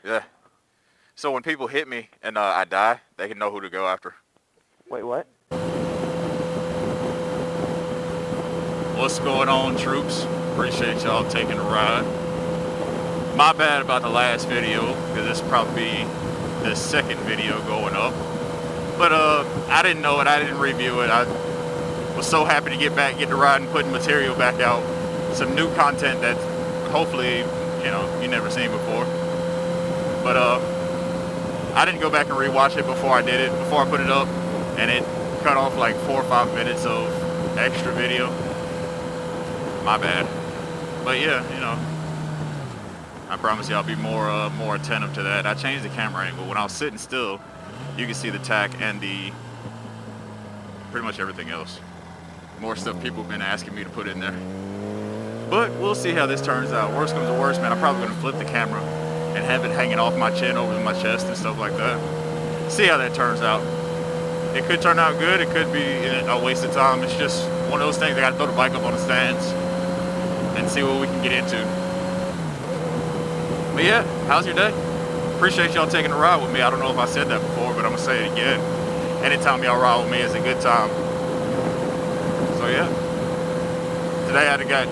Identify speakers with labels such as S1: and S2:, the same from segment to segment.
S1: Yeah. So when people hit me and I die, they can know who to go after.
S2: Wait, what?
S3: What's going on, troops? Appreciate y'all taking a ride. My bad about the last video, because this will probably be the second video going up. But I didn't know it, I didn't review it. I was so happy to get back, get to ride and putting material back out. Some new content that hopefully, you never seen before. But I didn't go back and rewatch it before I did it, before I put it up, and it cut off like 4 or 5 minutes of extra video. My bad. But yeah, I promise you I'll be more attentive to that. I changed the camera angle. When I was sitting still, you can see the tack and pretty much everything else. More stuff people have been asking me to put in there. But we'll see how this turns out. Worst comes to worst, man, I'm probably gonna flip the camera and have it hanging off my chin over my chest and stuff like that. See how that turns out. It could turn out good, it could be a waste of time. It's just one of those things. I gotta throw the bike up on the stands and see what we can get into. But yeah, how's your day? Appreciate y'all taking a ride with me. I don't know if I said that before, but I'm gonna say it again. Anytime y'all ride with me is a good time. So yeah, today I got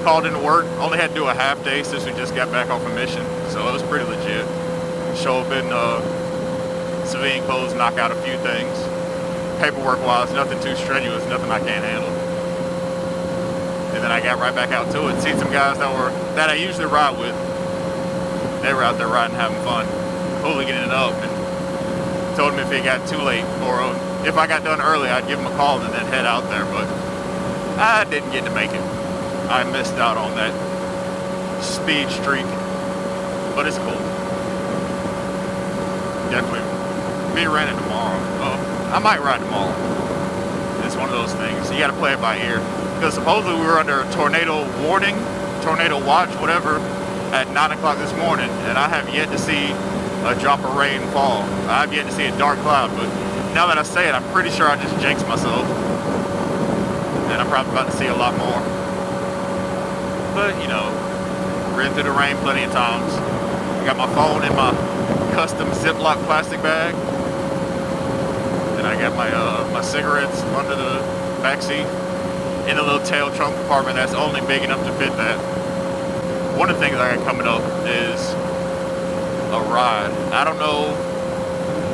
S3: called into work. Only had to do a half day since we just got back off a mission, so it was pretty legit. Show up in civilian clothes, knock out a few things. Paperwork wise, nothing too strenuous, nothing I can't handle. And then I got right back out to it. Seen some guys that I usually ride with. They were out there riding, having fun, hooliganing it up, and told them if it got too late, or if I got done early, I'd give them a call and then head out there, but I didn't get to make it. I missed out on that speed streak, but it's cool. Definitely be renting tomorrow. I might ride tomorrow. It's one of those things. You got to play it by ear. Because supposedly we were under a tornado warning, tornado watch, whatever, at 9 o'clock this morning, and I have yet to see a drop of rain fall. I've yet to see a dark cloud, but now that I say it, I'm pretty sure I just jinxed myself. And I'm probably about to see a lot more. But, ran through the rain plenty of times. I got my phone in my custom Ziploc plastic bag. And I got my cigarettes under the back seat in a little tail trunk compartment that's only big enough to fit that. One of the things I got coming up is a ride. I don't know.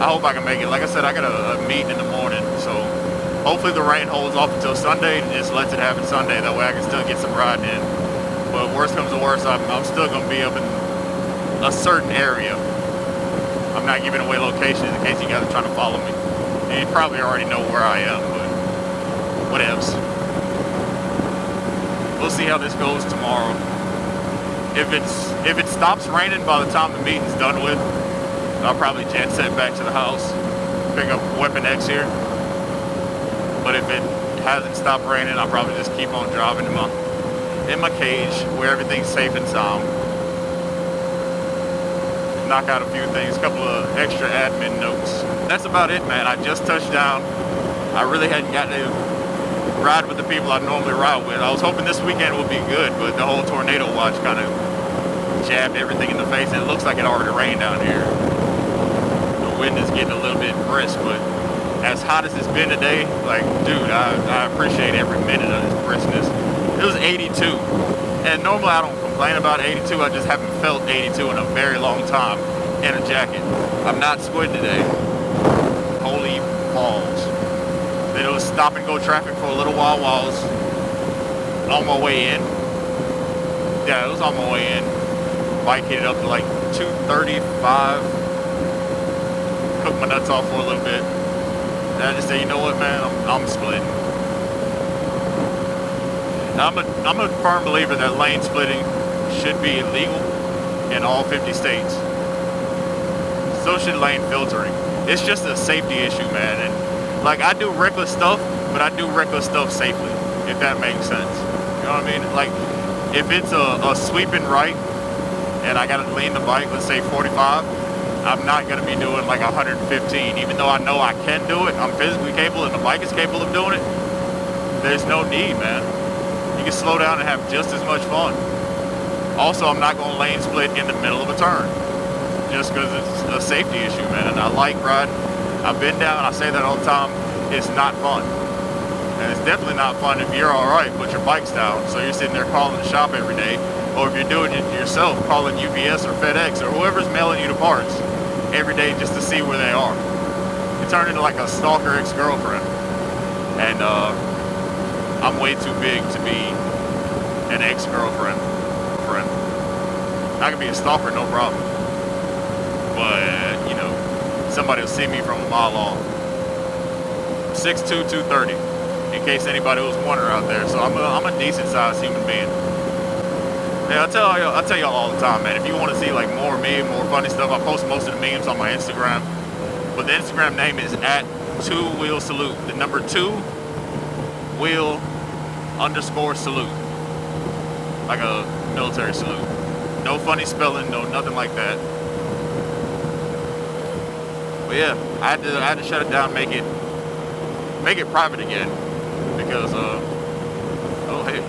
S3: I hope I can make it. Like I said, I got a meeting in the morning, so hopefully the rain holds off until Sunday and just lets it happen Sunday. That way I can still get some riding in. But worst comes to worst, I'm still going to be up in a certain area. I'm not giving away locations in case you guys are trying to follow me. And you probably already know where I am, but whatevs. We'll see how this goes tomorrow. If it stops raining by the time the meeting's done with, I'll probably jet set back to the house, pick up Weapon X here. But if it hasn't stopped raining, I'll probably just keep on driving in my cage where everything's safe and sound. Knock out a few things, a couple of extra admin notes. That's about it, man. I just touched down. I really hadn't gotten to ride with the people I normally ride with. I was hoping this weekend would be good, but the whole tornado watch kind of jabbed everything in the face, and it looks like it already rained down here. The wind is getting a little bit brisk, but as hot as it's been today, like, dude, I appreciate every minute of this briskness. It was 82, and normally I don't complain about 82, I just haven't felt 82 in a very long time in a jacket. I'm not squid today. Holy balls. Then it was stop and go traffic for a little while I was on my way in. Yeah, it was on my way in. Bike hit it up to like 235. Cooked my nuts off for a little bit. And I just said, you know what, man, I'm splitting. I'm a firm believer that lane splitting should be illegal in all 50 states. So should lane filtering. It's just a safety issue, man. And like, I do reckless stuff, but I do reckless stuff safely, if that makes sense. You know what I mean? Like, if it's a sweeping right, and I gotta lean the bike, let's say 45, I'm not gonna be doing like 115, even though I know I can do it. I'm physically capable, and the bike is capable of doing it. There's no need, man. You can slow down and have just as much fun. Also, I'm not gonna lane split in the middle of a turn. just because it's a safety issue, man. I like riding. I've been down, I say that all the time, it's not fun. And it's definitely not fun if you're alright, but your bike's down, so you're sitting there calling the shop every day, or if you're doing it yourself, calling UPS or FedEx or whoever's mailing you the parts every day just to see where they are. It turned into like a stalker ex-girlfriend. And I'm way too big to be an ex-girlfriend friend. I can be a stalker, no problem. But, you know, somebody will see me from a mile off. 6'2", 230, in case anybody was wondering out there. So I'm a decent-sized human being. Yeah, I tell y'all all the time, man. If you want to see like more of me, more funny stuff, I post most of the memes on my Instagram. But the Instagram name is @2wheelsalute. The number 2wheel_salute. Like a military salute. No funny spelling, no nothing like that. But yeah, I had to shut it down, make it private again, because oh hey,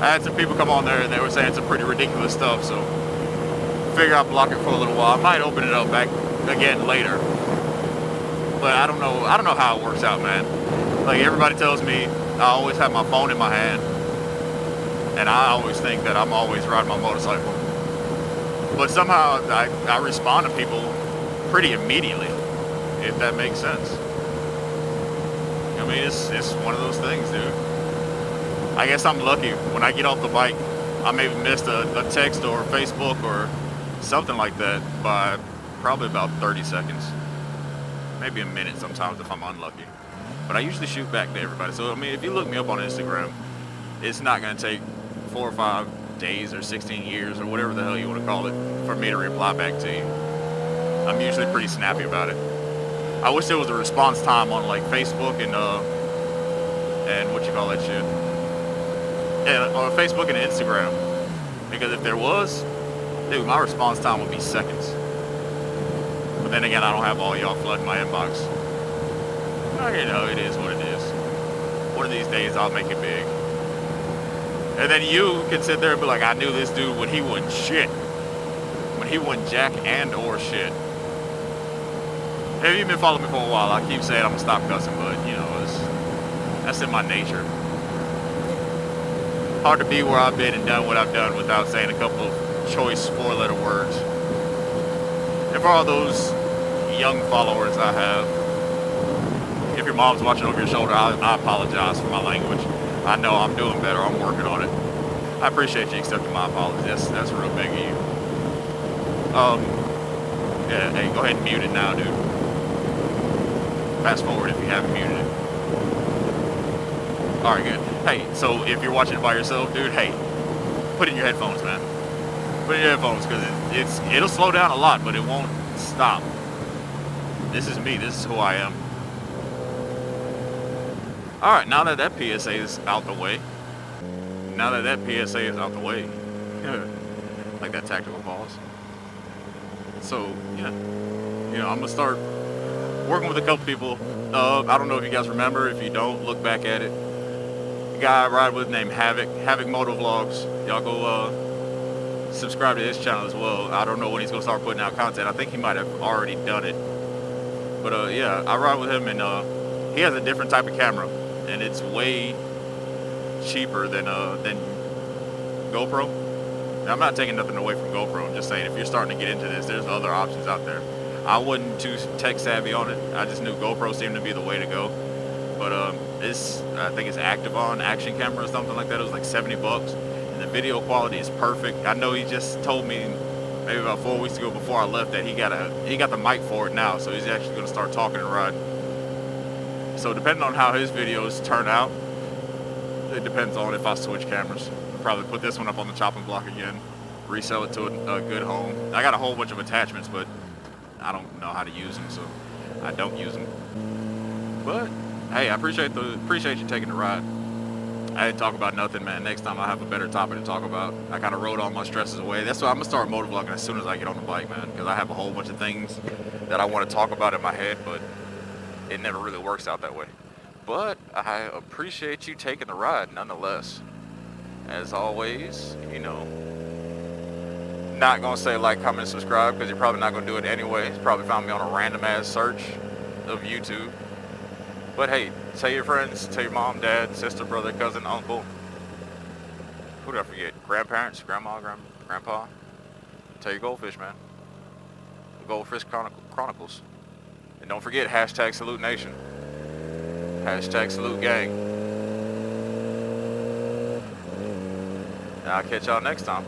S3: I had some people come on there and they were saying some pretty ridiculous stuff. So figure I'll block it for a little while. I might open it up back again later, but I don't know how it works out, man. Like everybody tells me, I always have my phone in my hand, and I always think that I'm always riding my motorcycle. But somehow I respond to people pretty immediately, if that makes sense. I mean, it's one of those things, dude. I guess I'm lucky. When I get off the bike, I maybe missed a text or Facebook or something like that by probably about 30 seconds. Maybe a minute sometimes if I'm unlucky. But I usually shoot back to everybody. So, I mean, if you look me up on Instagram, it's not going to take 4 or 5 days or 16 years or whatever the hell you want to call it for me to reply back to you. I'm usually pretty snappy about it. I wish there was a response time on like Facebook and what you call that shit. Yeah, on Facebook and Instagram. Because if there was, dude, my response time would be seconds. But then again, I don't have all y'all flooding my inbox. Well, you know, it is what it is. One of these days I'll make it big. And then you can sit there and be like, I knew this dude when he wasn't shit. When he wasn't jack and or shit. If you've been following me for a while, I keep saying I'm gonna stop cussing, but you know, that's in my nature. Hard to be where I've been and done what I've done without saying a couple of choice 4-letter words. And for all those young followers I have, if your mom's watching over your shoulder, I apologize for my language. I know I'm doing better. I'm working on it. I appreciate you accepting my apologies. That's real big of you. Yeah, hey, go ahead and mute it now, dude. Fast forward if you haven't muted it. Alright, good. Hey, so if you're watching it by yourself, dude, hey, put in your headphones, man. Put in your headphones, because it'll slow down a lot, but it won't stop. This is me. This is who I am. Alright, now that PSA is out the way. Like that tactical pause. So, yeah. You know, I'm going to start working with a couple people. I don't know if you guys remember. If you don't, look back at it. A guy I ride with named Havoc Moto Vlogs. Y'all go subscribe to his channel as well. I don't know when he's going to start putting out content. I think he might have already done it. But yeah, I ride with him, and he has a different type of camera. And it's way cheaper than GoPro. Now, I'm not taking nothing away from GoPro. I'm just saying, if you're starting to get into this, there's other options out there. I wasn't too tech savvy on it. I just knew GoPro seemed to be the way to go. But I think it's Active-On action camera or something like that. It was like $70, and the video quality is perfect. I know he just told me maybe about 4 weeks ago before I left that he got the mic for it now, so he's actually going to start talking and riding. So depending on how his videos turn out, it depends on if I switch cameras. I'll probably put this one up on the chopping block again, resell it to a good home. I got a whole bunch of attachments, but I don't know how to use them, so I don't use them. But hey, I appreciate you taking the ride. I didn't talk about nothing, man. Next time I'll have a better topic to talk about. I kind of rode all my stresses away. That's why I'm gonna start motovlogging as soon as I get on the bike, man, because I have a whole bunch of things that I want to talk about in my head, but it never really works out that way. But I appreciate you taking the ride nonetheless. As always, you know,
S1: not gonna say like, comment, and subscribe because you're probably not gonna do it anyway. You probably found me on a random ass search of YouTube. But hey, tell your friends, tell your mom, dad, sister, brother, cousin, uncle. Who did I forget? Grandparents, grandma, grandpa. Tell your goldfish, man. The Goldfish Chronicles. And don't forget, hashtag Salute Nation. Hashtag Salute Gang. And I'll catch y'all next time.